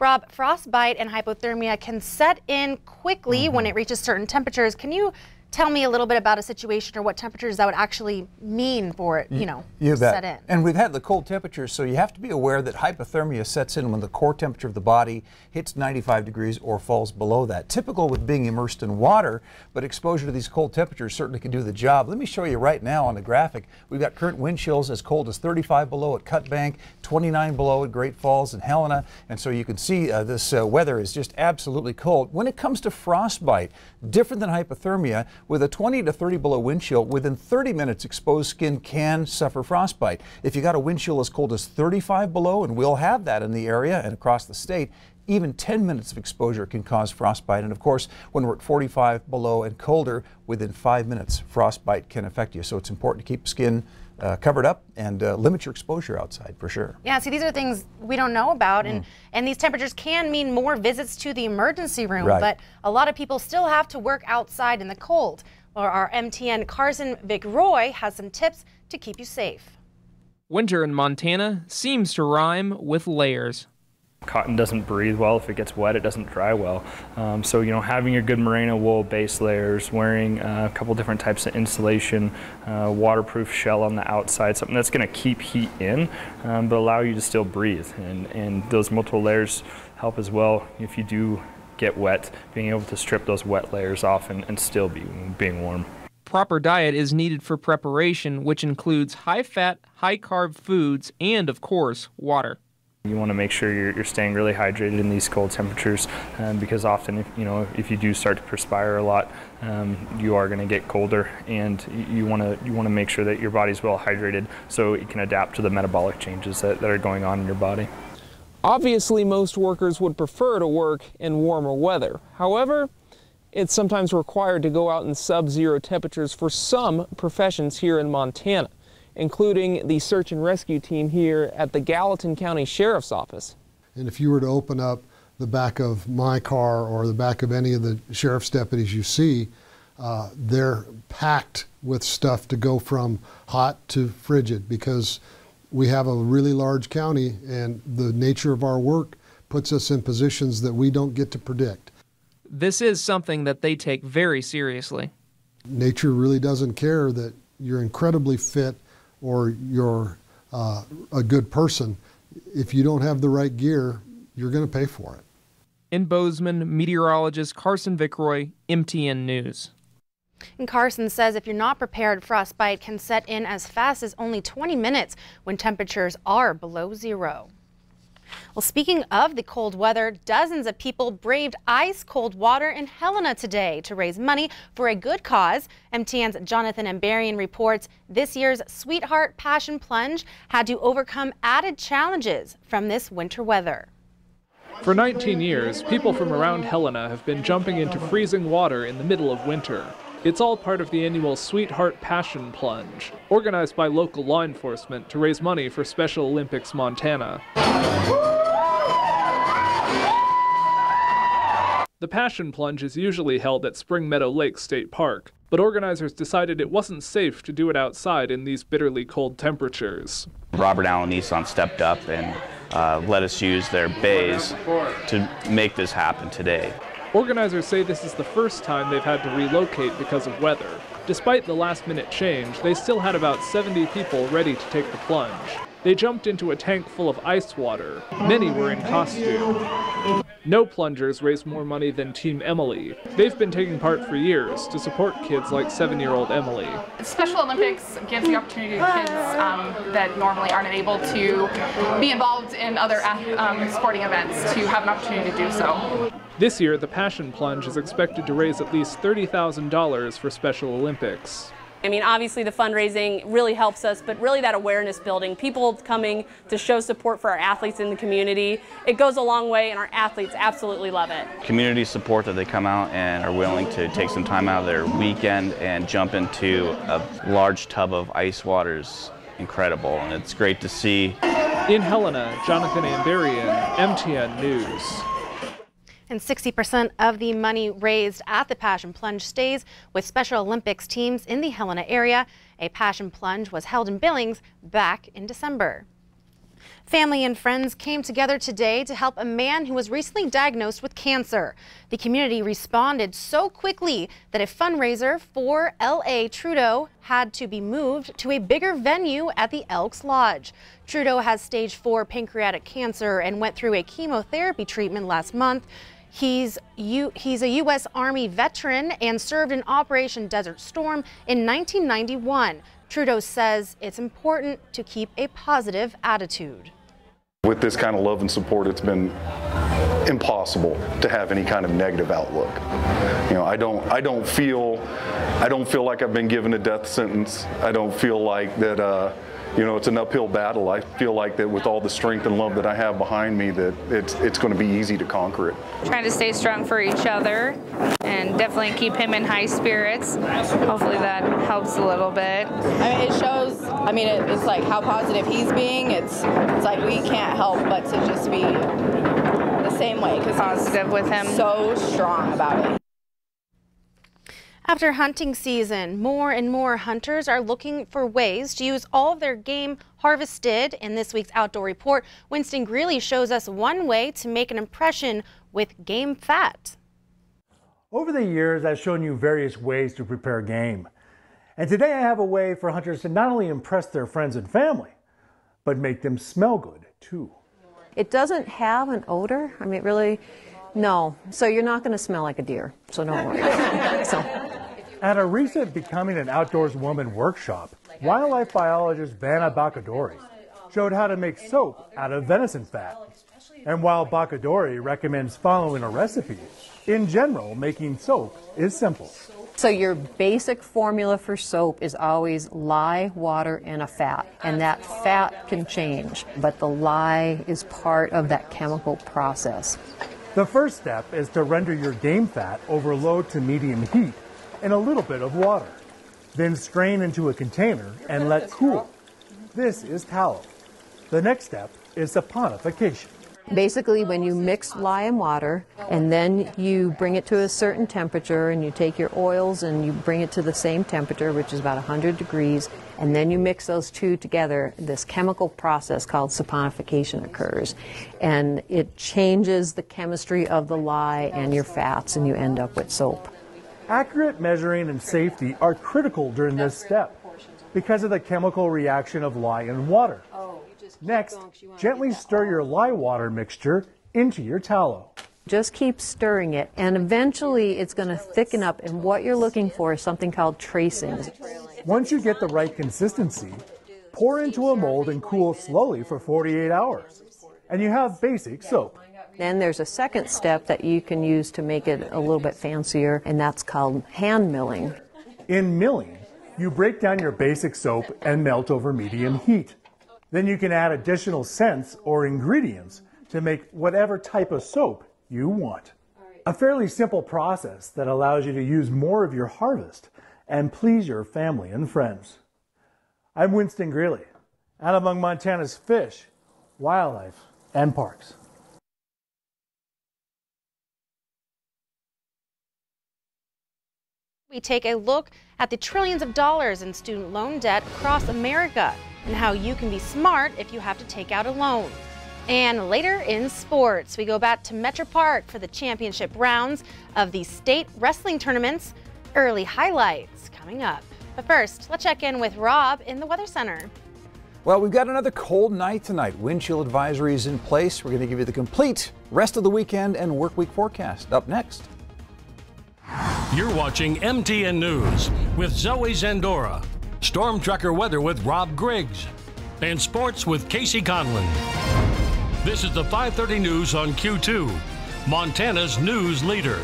Rob, frostbite and hypothermia can set in quickly when it reaches certain temperatures. Can you tell me a little bit about a situation or what temperatures that would actually mean for it, you set in? And we've had the cold temperatures, so you have to be aware that hypothermia sets in when the core temperature of the body hits 95 degrees or falls below that. Typical with being immersed in water, but exposure to these cold temperatures certainly can do the job. Let me show you right now on the graphic. We've got current wind chills as cold as 35 below at Cut Bank, 29 below at Great Falls and Helena, and so you can see this weather is just absolutely cold. When it comes to frostbite, different than hypothermia, with a 20 to 30 below wind chill, within 30 minutes exposed skin can suffer frostbite. If you got a wind chill as cold as 35 below, and we'll have that in the area and across the state, even 10 minutes of exposure can cause frostbite. And of course, when we're at 45 below and colder, within 5 minutes, frostbite can affect you. So it's important to keep skin covered up and limit your exposure outside for sure. Yeah, see, these are things we don't know about, and these temperatures can mean more visits to the emergency room, but a lot of people still have to work outside in the cold. Or our MTN Carson Vic-Roy has some tips to keep you safe. Winter in Montana seems to rhyme with layers. Cotton doesn't breathe well. If it gets wet, it doesn't dry well. So, having your good merino wool base layers, wearing a couple different types of insulation, waterproof shell on the outside, something that's going to keep heat in, but allow you to still breathe. And those multiple layers help as well if you do get wet, being able to strip those wet layers off and still being warm. Proper diet is needed for preparation, which includes high-fat, high-carb foods and, of course, water. You want to make sure you're staying really hydrated in these cold temperatures, because often, if you do start to perspire a lot, you are going to get colder, and you want to make sure that your body's well hydrated so it can adapt to the metabolic changes that are going on in your body. Obviously, most workers would prefer to work in warmer weather. However, it's sometimes required to go out in sub-zero temperatures for some professions here in Montana, including the search and rescue team here at the Gallatin County Sheriff's Office. And if you were to open up the back of my car or the back of any of the sheriff's deputies you see, they're packed with stuff to go from hot to frigid, because we have a really large county and the nature of our work puts us in positions that we don't get to predict. This is something that they take very seriously. Nature really doesn't care that you're incredibly fit or you're a good person. If you don't have the right gear, you're going to pay for it. In Bozeman, meteorologist Carson Vic-Roy, MTN News. And Carson says if you're not prepared, frostbite can set in as fast as only 20 minutes when temperatures are below zero. Well, speaking of the cold weather, dozens of people braved ice cold water in Helena today to raise money for a good cause. MTN's Jonathan Ambarian reports this year's Sweetheart Passion Plunge had to overcome added challenges from this winter weather. For 19 years, people from around Helena have been jumping into freezing water in the middle of winter. It's all part of the annual Sweetheart Passion Plunge, organized by local law enforcement to raise money for Special Olympics Montana. The Passion Plunge is usually held at Spring Meadow Lake State Park, but organizers decided it wasn't safe to do it outside in these bitterly cold temperatures. Robert Allen Nissan stepped up and let us use their bays to make this happen today. Organizers say this is the first time they've had to relocate because of weather. Despite the last-minute change, they still had about 70 people ready to take the plunge. They jumped into a tank full of ice water. Many were in costume. No plungers raised more money than Team Emily. They've been taking part for years to support kids like 7-year-old Emily. Special Olympics gives the opportunity to kids that normally aren't able to be involved in other sporting events to have an opportunity to do so. This year, the Passion Plunge is expected to raise at least $30,000 for Special Olympics. I mean, obviously the fundraising really helps us, but really that awareness building, people coming to show support for our athletes in the community, it goes a long way, and our athletes absolutely love it. Community support, that they come out and are willing to take some time out of their weekend and jump into a large tub of ice water is incredible, and it's great to see. In Helena, Jonathan Ambarian, MTN News. And 60% of the money raised at the Passion Plunge stays with Special Olympics teams in the Helena area. A Passion Plunge was held in Billings back in December. Family and friends came together today to help a man who was recently diagnosed with cancer. The community responded so quickly that a fundraiser for L.A. Trudeau had to be moved to a bigger venue at the Elks Lodge. Trudeau has stage 4 pancreatic cancer and went through a chemotherapy treatment last month. He's a U.S. Army veteran and served in Operation Desert Storm in 1991. Trudeau says it's important to keep a positive attitude. With this kind of love and support, it's been impossible to have any kind of negative outlook. You know, I don't feel like I've been given a death sentence. I don't feel like that you know, it's an uphill battle. I feel like that with all the strength and love that I have behind me, that it's going to be easy to conquer it. Trying to stay strong for each other and definitely keep him in high spirits. Hopefully that helps a little bit. I mean, it shows, I mean, it's like how positive he's being. It's like we can't help but to just be the same way because positive with him. So strong about it. After hunting season, more and more hunters are looking for ways to use all of their game harvested. In this week's Outdoor Report, Winston Greeley shows us one way to make an impression with game fat. Over the years, I've shown you various ways to prepare game. And today I have a way for hunters to not only impress their friends and family, but make them smell good too. It doesn't have an odor. I mean, really, no. So you're not going to smell like a deer, so don't worry. So. At a recent Becoming an Outdoors Woman workshop, wildlife biologist Vanna Bacadori showed how to make soap out of venison fat. And while Bacadori recommends following a recipe, in general, making soap is simple. So your basic formula for soap is always lye, water, and a fat. And that fat can change, but the lye is part of that chemical process. The first step is to render your game fat over low to medium heat in a little bit of water. Then strain into a container and let cool. This is tallow. The next step is saponification. Basically, when you mix lye and water, and then you bring it to a certain temperature, and you take your oils and you bring it to the same temperature, which is about 100 degrees, and then you mix those two together, this chemical process called saponification occurs. And it changes the chemistry of the lye and your fats, and you end up with soap. Accurate measuring and safety are critical during this step because of the chemical reaction of lye and water. Next, gently stir your lye water mixture into your tallow. Just keep stirring it, and eventually it's going to thicken up, and what you're looking for is something called tracings. Once you get the right consistency, pour into a mold and cool slowly for 48 hours, and you have basic soap. Then there's a second step that you can use to make it a little bit fancier, and that's called hand milling. In milling, you break down your basic soap and melt over medium heat. Then you can add additional scents or ingredients to make whatever type of soap you want. A fairly simple process that allows you to use more of your harvest and please your family and friends. I'm Winston Greeley, out among Montana's fish, wildlife, and parks. We take a look at the trillions of dollars in student loan debt across America and how you can be smart if you have to take out a loan. And later in sports, we go back to Metro Park for the championship rounds of the state wrestling tournaments. Early highlights coming up. But first, let's check in with Rob in the Weather Center. Well, we've got another cold night tonight. Wind chill advisory is in place. We're going to give you the complete rest of the weekend and work week forecast. Up next. You're watching MTN News with Zoe Zandora, Storm Tracker Weather with Rob Griggs, and Sports with Casey Conlon. This is the 5:30 news on Q2, Montana's news leader.